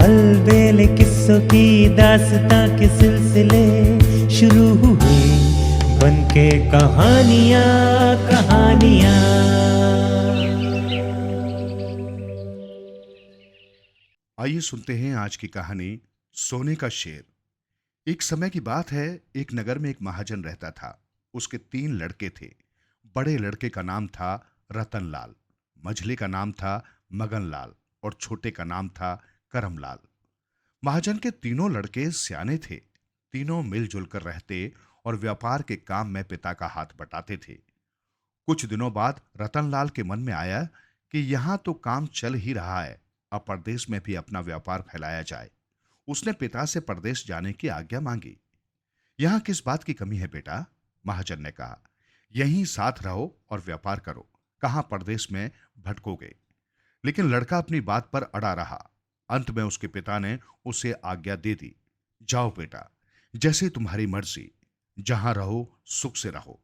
अलबेले किस्सों की दास्तां के सिलसिले शुरू हुए, बनके कहानियां कहानियां। आइए सुनते हैं आज की कहानी सोने का शेर। एक समय की बात है, एक नगर में एक महाजन रहता था। उसके 3 लड़के थे। बड़े लड़के का नाम था रतनलाल, मझले का नाम था मगनलाल और छोटे का नाम था करमलाल। महाजन के तीनों लड़के सियाने थे। तीनों मिलजुल कर रहते और व्यापार के काम में पिता का हाथ बटाते थे। कुछ दिनों बाद रतनलाल के मन में आया कि यहाँ तो काम चल ही रहा है, अब परदेश में भी अपना व्यापार फैलाया जाए। उसने पिता से परदेश जाने की आज्ञा मांगी। यहाँ किस बात की कमी है बेटा? महाजन ने कहा। यहीं साथ रहो और व्यापार करो, कहाँ परदेश में भटकोगे? लेकिन लड़का अपनी बात पर अड़ा रहा। अंत में उसके पिता ने उसे आज्ञा दे दी, जाओ बेटा, जैसे तुम्हारी मर्जी, जहां रहो सुख से रहो।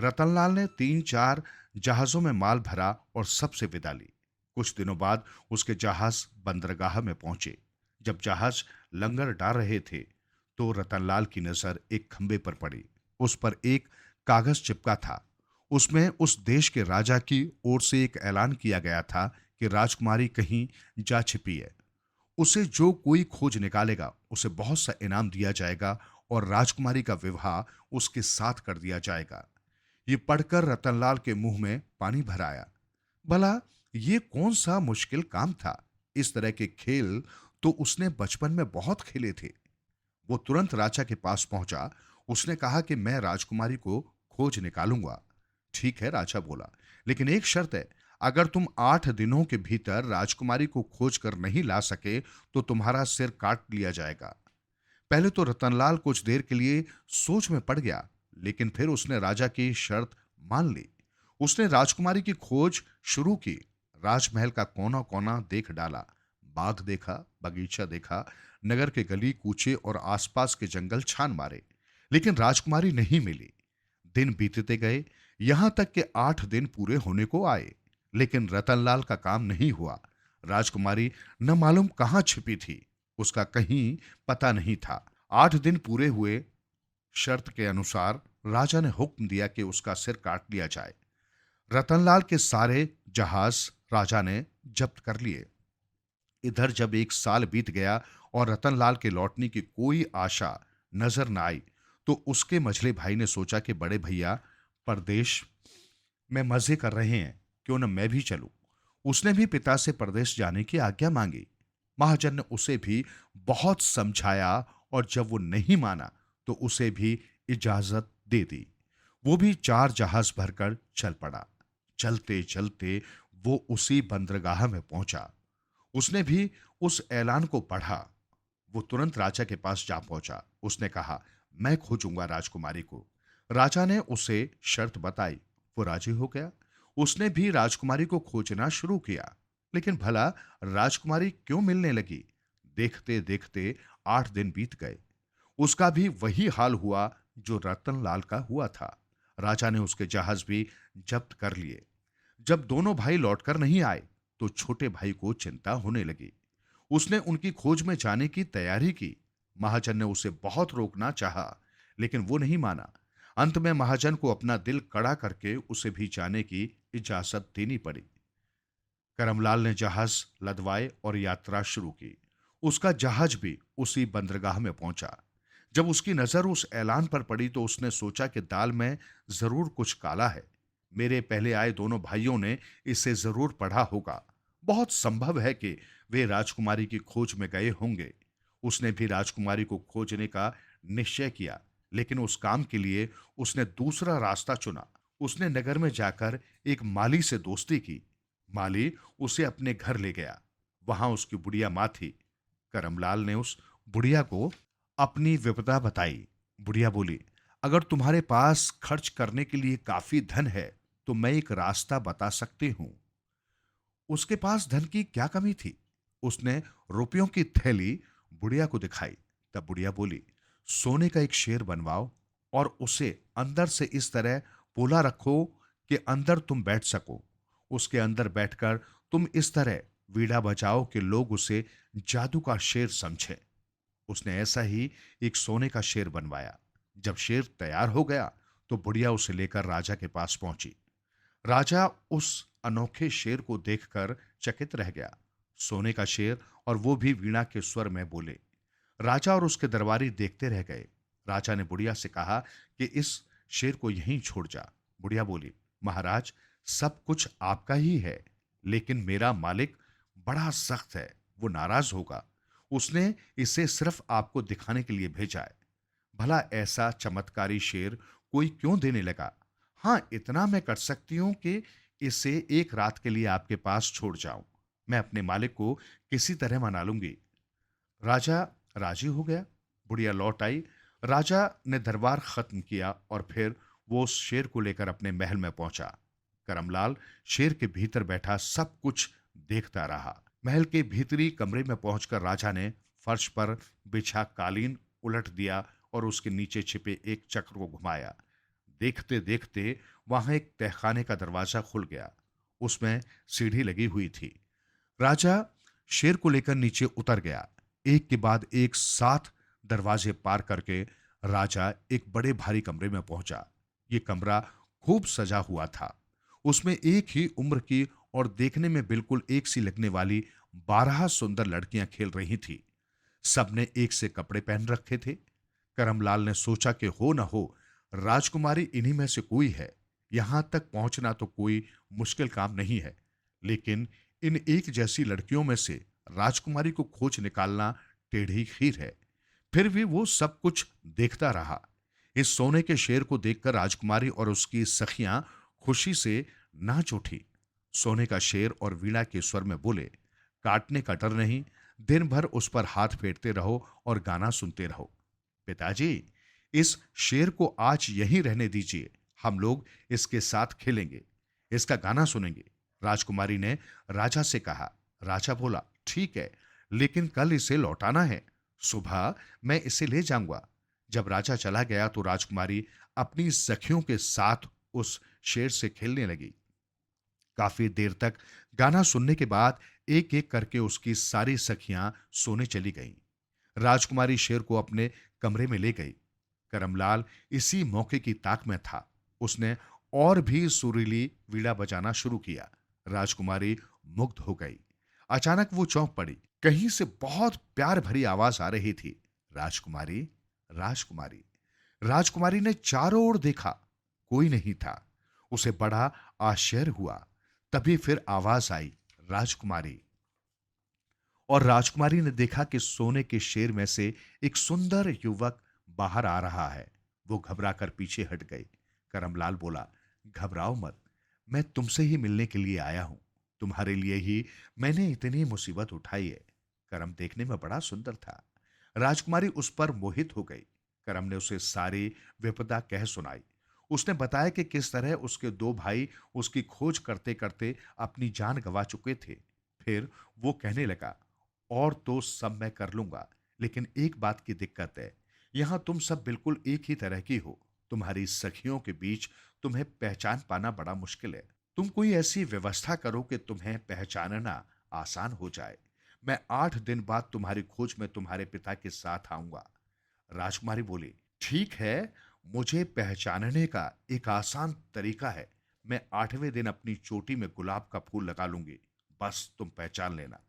रतनलाल ने 3-4 जहाजों में माल भरा और सबसे विदा ली। कुछ दिनों बाद उसके जहाज बंदरगाह में पहुंचे। जब जहाज लंगर डाल रहे थे तो रतनलाल की नजर एक खंबे पर पड़ी। उस पर एक कागज चिपका था। उसमें उस देश के राजा की ओर से एक ऐलान किया गया था कि राजकुमारी कहीं जा छिपी है। उसे जो कोई खोज निकालेगा उसे बहुत सा इनाम दिया जाएगा और राजकुमारी का विवाह उसके साथ कर दिया जाएगा। ये पढ़कर रतनलाल के मुंह में पानी भर आया। भला ये कौन सा मुश्किल काम था? इस तरह के खेल तो उसने बचपन में बहुत खेले थे। वो तुरंत राजा के पास पहुंचा। उसने कहा कि मैं राजकुमारी को खोज निकालूंगा। ठीक है, राजा बोला, लेकिन एक शर्त है, अगर तुम 8 दिनों के भीतर राजकुमारी को खोज कर नहीं ला सके तो तुम्हारा सिर काट लिया जाएगा। पहले तो रतनलाल कुछ देर के लिए सोच में पड़ गया, लेकिन फिर उसने राजा की शर्त मान ली। उसने राजकुमारी की खोज शुरू की। राजमहल का कोना कोना देख डाला, बाग देखा, बगीचा देखा, नगर के गली कूचे और आसपास के जंगल छान मारे, लेकिन राजकुमारी नहीं मिली। दिन बीतते गए, यहां तक कि 8 दिन पूरे होने को आए, लेकिन रतनलाल का काम नहीं हुआ। राजकुमारी न मालूम कहां छिपी थी, उसका कहीं पता नहीं था। 8 दिन पूरे हुए। शर्त के अनुसार राजा ने हुक्म दिया कि उसका सिर काट लिया जाए। रतनलाल के सारे जहाज राजा ने जब्त कर लिए। इधर जब 1 साल बीत गया और रतनलाल के लौटने की कोई आशा नजर न आई, तो उसके मझले भाई ने सोचा कि बड़े भैया परदेश में मजे कर रहे हैं, क्यों न मैं भी चलूं। उसने भी पिता से परदेश जाने की आज्ञा मांगी। महाजन ने उसे भी बहुत समझाया और जब वो नहीं माना तो उसे भी इजाजत दे दी। वो भी 4 जहाज भरकर चल पड़ा। चलते चलते वो उसी बंदरगाह में पहुंचा। उसने भी उस ऐलान को पढ़ा। वो तुरंत राजा के पास जा पहुंचा। उसने कहा, मैं खोजूंगा राजकुमारी को। राजा ने उसे शर्त बताई। वो राजी हो गया। उसने भी राजकुमारी को खोजना शुरू किया, लेकिन भला राजकुमारी क्यों मिलने लगी? देखते देखते 8 दिन बीत गए। उसका भी वही हाल हुआ जो रतनलाल का हुआ था। राजा ने उसके जहाज भी जब्त कर लिए। जब दोनों भाई लौटकर नहीं आए तो छोटे भाई को चिंता होने लगी। उसने उनकी खोज में जाने की तैयारी की। महाजन ने उसे बहुत रोकना चाहा, लेकिन वो नहीं माना। अंत में महाजन को अपना दिल कड़ा करके उसे भी जाने की इजाजत देनी पड़ी। करमलाल ने जहाज लदवाए और यात्रा शुरू की। उसका जहाज भी उसी बंदरगाह में पहुंचा। जब उसकी नजर उस ऐलान पर पड़ी तो उसने सोचा कि दाल में जरूर कुछ काला है। मेरे पहले आए दोनों भाइयों ने इसे जरूर पढ़ा होगा। बहुत संभव है कि वे राजकुमारी की खोज में गए होंगे। उसने भी राजकुमारी को खोजने का निश्चय किया, लेकिन उस काम के लिए उसने दूसरा रास्ता चुना। उसने नगर में जाकर एक माली से दोस्ती की। माली उसे अपने घर ले गया। वहां उसकी बुढ़िया माँ थी। करमलाल ने उस बुढ़िया को अपनी विपदा बताई। बुढ़िया बोली, अगर तुम्हारे पास खर्च करने के लिए काफी धन है तो मैं एक रास्ता बता सकती हूं। उसके पास धन की क्या कमी थी? उसने रुपयों की थैली बुढ़िया को दिखाई। तब बुढ़िया बोली, सोने का एक शेर बनवाओ और उसे अंदर से इस तरह पोला रखो कि अंदर तुम बैठ सको। उसके अंदर बैठकर तुम इस तरह वीणा बजाओ कि लोग उसे जादू का शेर समझे। उसने ऐसा ही एक सोने का शेर बनवाया। जब शेर तैयार हो गया तो बुढ़िया उसे लेकर राजा के पास पहुंची। राजा उस अनोखे शेर को देखकर चकित रह गया। सोने का शेर, और वो भी वीणा के स्वर में बोले। राजा और उसके दरबारी देखते रह गए। राजा ने बुढ़िया से कहा कि इस शेर को यहीं छोड़ जा। बुढ़िया बोली, महाराज, सब कुछ आपका ही है, लेकिन मेरा मालिक बड़ा सख्त है, वो नाराज होगा। उसने इसे सिर्फ आपको दिखाने के लिए भेजा है। भला ऐसा चमत्कारी शेर कोई क्यों देने लगा? हाँ, इतना मैं कर सकती हूं कि इसे एक रात के लिए आपके पास छोड़ जाऊं। मैं अपने मालिक को किसी तरह मना लूंगी। राजा राजी हो गया। बुढ़िया लौट आई। राजा ने दरबार खत्म किया और फिर वो उस शेर को लेकर अपने महल में पहुंचा। करमलाल शेर के भीतर बैठा सब कुछ देखता रहा। महल के भीतरी कमरे में पहुंचकर राजा ने फर्श पर बिछा कालीन उलट दिया और उसके नीचे छिपे एक चक्र को घुमाया। देखते देखते वहां एक तहखाने का दरवाजा खुल गया। उसमें सीढ़ी लगी हुई थी। राजा शेर को लेकर नीचे उतर गया। एक के बाद एक 7 दरवाजे पार करके राजा एक बड़े भारी कमरे में पहुंचा। ये कमरा खूब सजा हुआ था। उसमें एक ही उम्र की और देखने में बिल्कुल एक सी लगने वाली 12 सुंदर लड़कियां खेल रही थी। सबने एक से कपड़े पहन रखे थे। करमलाल ने सोचा कि हो न हो राजकुमारी इन्हीं में से कोई है। यहां तक पहुंचना तो कोई मुश्किल काम नहीं है, लेकिन इन एक जैसी लड़कियों में से राजकुमारी को खोज निकालना टेढ़ी खीर है। फिर भी वो सब कुछ देखता रहा। इस सोने के शेर को देखकर राजकुमारी और उसकी सखियां खुशी से नाच उठी। सोने का शेर और वीणा के स्वर में बोले, काटने का डर नहीं, दिन भर उस पर हाथ फेरते रहो और गाना सुनते रहो। पिताजी, इस शेर को आज यहीं रहने दीजिए, हम लोग इसके साथ खेलेंगे, इसका गाना सुनेंगे। राजकुमारी ने राजा से कहा। राजा बोला, ठीक है, लेकिन कल इसे लौटाना है। सुबह मैं इसे ले जाऊंगा। जब राजा चला गया तो राजकुमारी अपनी सखियों के साथ उस शेर से खेलने लगी। काफी देर तक गाना सुनने के बाद एक एक करके उसकी सारी सखियां सोने चली गईं। राजकुमारी शेर को अपने कमरे में ले गई। करमलाल इसी मौके की ताक में था। उसने और भी सुरीली वीणा बजाना शुरू किया। राजकुमारी मुग्ध हो गई। अचानक वो चौंक पड़ी। कहीं से बहुत प्यार भरी आवाज आ रही थी, राजकुमारी, राजकुमारी। राजकुमारी ने चारों ओर देखा, कोई नहीं था। उसे बड़ा आश्चर्य हुआ। तभी फिर आवाज आई, राजकुमारी। और राजकुमारी ने देखा कि सोने के शेर में से एक सुंदर युवक बाहर आ रहा है। वो घबराकर पीछे हट गई। करमलाल बोला, घबराओ मत, मैं तुमसे ही मिलने के लिए आया हूं। तुम्हारे लिए ही मैंने इतनी मुसीबत उठाई है। करम देखने में बड़ा सुंदर था। राजकुमारी उस पर मोहित हो गई। करम ने उसे सारी विपदा कह सुनाई। उसने बताया कि किस तरह उसके 2 भाई उसकी खोज करते करते अपनी जान गंवा चुके थे। फिर वो कहने लगा, और तो सब मैं कर लूंगा, लेकिन एक बात की दिक्कत है। यहां तुम सब बिल्कुल एक ही तरह की हो। तुम्हारी सखियों के बीच तुम्हें पहचान पाना बड़ा मुश्किल है। तुम कोई ऐसी व्यवस्था करो कि तुम्हें पहचानना आसान हो जाए। मैं 8 दिन बाद तुम्हारी खोज में तुम्हारे पिता के साथ आऊंगा। राजकुमारी बोली, ठीक है, मुझे पहचानने का एक आसान तरीका है। मैं 8वें दिन अपनी चोटी में गुलाब का फूल लगा लूंगी, बस तुम पहचान लेना।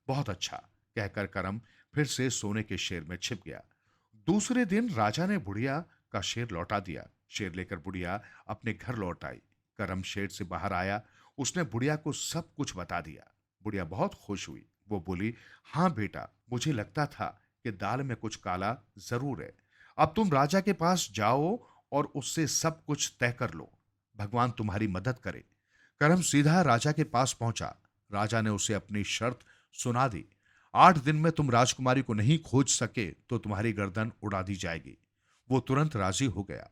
बहुत अच्छा, कहकर करम फिर से सोने के शेर में छिप गया। दूसरे दिन राजा ने बुढ़िया का शेर लौटा दिया। शेर लेकर बुढ़िया अपने घर लौट आई। करम शेर से बाहर आया। उसने बुढ़िया को सब कुछ बता दिया। बुढ़िया बहुत खुश हुई। वो बोली, हाँ बेटा, मुझे लगता था कि दाल में कुछ काला जरूर है। अब तुम राजा के पास जाओ और उससे सब कुछ तय कर लो। भगवान तुम्हारी मदद करे। करम सीधा राजा के पास पहुंचा। राजा ने उसे अपनी शर्त सुना दी। 8 दिन में तुम राजकुमारी को नहीं खोज सके तो तुम्हारी गर्दन उड़ा दी जाएगी। वो तुरंत राजी हो गया।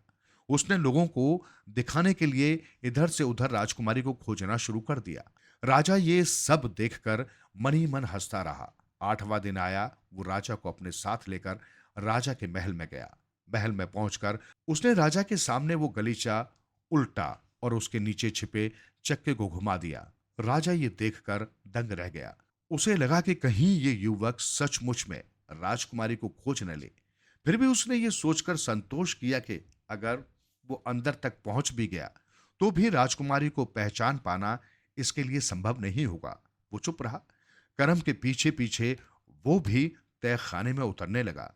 उसने लोगों को दिखाने के लिए इधर से उधर राजकुमारी को खोजना शुरू कर दिया। राजा ये सब देखकर मन ही मन हंसता रहा। 8वां दिन आया। वो राजा को अपने साथ लेकर राजा के महल में गया। महल में पहुंचकर उसने राजा के सामने वो गलीचा उल्टा और उसके नीचे छिपे चक्के को घुमा दिया। राजा ये देखकर दंग रह गया। उसे लगा कि कहीं ये युवक सचमुच में राजकुमारी को खोज न ले। फिर भी उसने ये सोचकर संतोष किया कि अगर वो अंदर तक पहुंच भी गया तो भी राजकुमारी को पहचान पाना इसके लिए संभव नहीं होगा। वो चुप रहा। करम के पीछे पीछे वो भी तय खाने में उतरने लगा।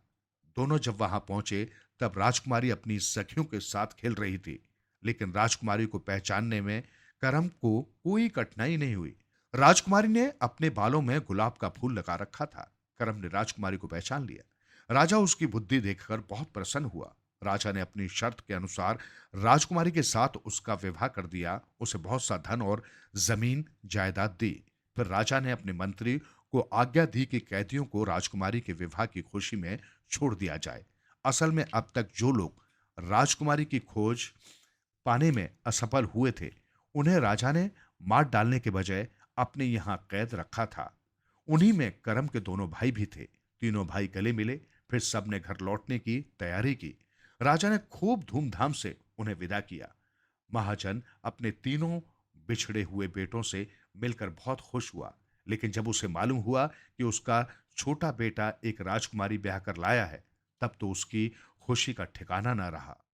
दोनों जब वहां पहुंचे तब राजकुमारी अपनी सखियों के साथ खेल रही थी, लेकिन राजकुमारी को पहचानने में करम को कोई कठिनाई नहीं हुई। राजकुमारी ने अपने बालों में गुलाब का फूल लगा रखा था। करम ने राजकुमारी को पहचान लिया। राजा उसकी बुद्धि देखकर बहुत प्रसन्न हुआ। राजा ने अपनी शर्त के अनुसार राजकुमारी के साथ उसका विवाह कर दिया, उसे बहुत सा धन और जमीन जायदाद दी। फिर राजा ने अपने मंत्री को आज्ञा दी कि कैदियों को राजकुमारी के विवाह की खुशी में छोड़ दिया जाए। असल में अब तक जो लोग राजकुमारी की खोज पाने में असफल हुए थे, उन्हें राजा ने मार डालने के बजाय अपने यहां कैद रखा था। उन्हीं में करम के दोनों भाई भी थे। तीनों भाई गले मिले, फिर सबने घर लौटने की तैयारी की। राजा ने खूब धूमधाम से उन्हें विदा किया। महाजन अपने तीनों बिछड़े हुए बेटों से मिलकर बहुत खुश हुआ, लेकिन जब उसे मालूम हुआ कि उसका छोटा बेटा एक राजकुमारी ब्याह कर लाया है, तब तो उसकी खुशी का ठिकाना न रहा।